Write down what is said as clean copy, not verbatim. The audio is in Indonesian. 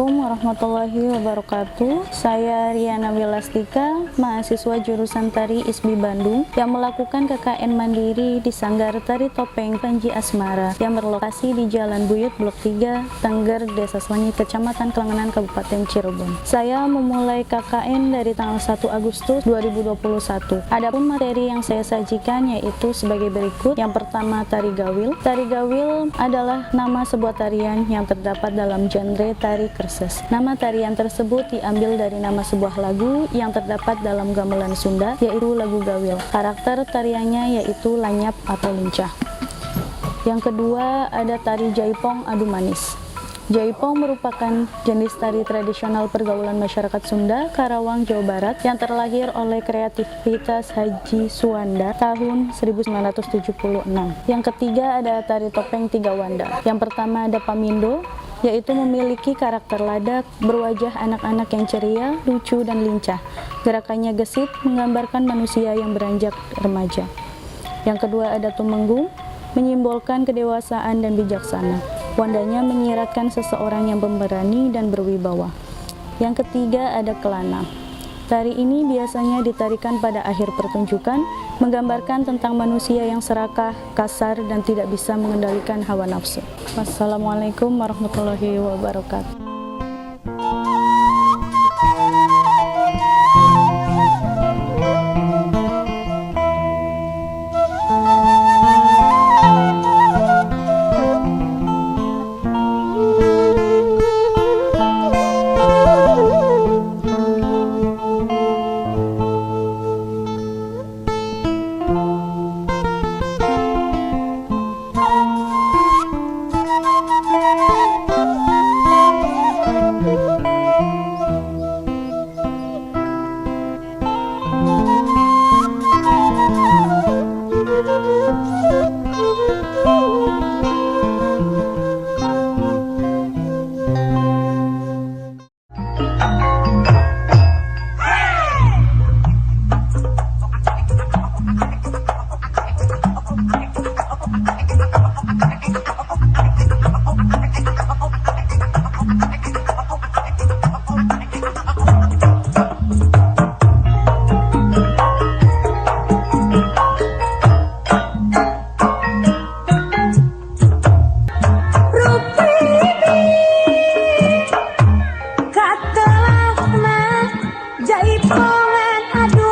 Assalamualaikum warahmatullahi wabarakatuh. Saya Riana Wilastika, mahasiswa jurusan Tari ISBI Bandung yang melakukan KKN Mandiri di Sanggar Tari Topeng Panji Asmara yang berlokasi di Jalan Buyut Blok 3, Tengger, Desa Swangi, Kecamatan Kelangenan, Kabupaten Cirebon. Saya memulai KKN dari tanggal 1 Agustus 2021. Adapun materi yang saya sajikan yaitu sebagai berikut. Yang pertama, tari gawil. Tari gawil adalah nama sebuah tarian yang terdapat dalam genre tari kerses. Nama tarian tersebut diambil dari nama sebuah lagu yang terdapat dalam gamelan Sunda, yaitu lagu gawil. Karakter tariannya yaitu lanyap atau lincah. Yang kedua ada tari jaipong adu manis. Jaipong merupakan jenis tari tradisional pergaulan masyarakat Sunda, Karawang, Jawa Barat yang terlahir oleh kreativitas Haji Suwanda tahun 1976. Yang ketiga ada tari topeng tiga wanda. Yang pertama ada pamindo, yaitu memiliki karakter ladak, berwajah anak-anak yang ceria, lucu, dan lincah. Gerakannya gesit, menggambarkan manusia yang beranjak remaja. Yang kedua ada tumenggung, menyimbolkan kedewasaan dan bijaksana. Wandanya menyiratkan seseorang yang pemberani dan berwibawa. Yang ketiga ada kelana. Tari ini biasanya ditarikan pada akhir pertunjukan, menggambarkan tentang manusia yang serakah, kasar, dan tidak bisa mengendalikan hawa nafsu. Wassalamualaikum warahmatullahi wabarakatuh. Jaipongan adu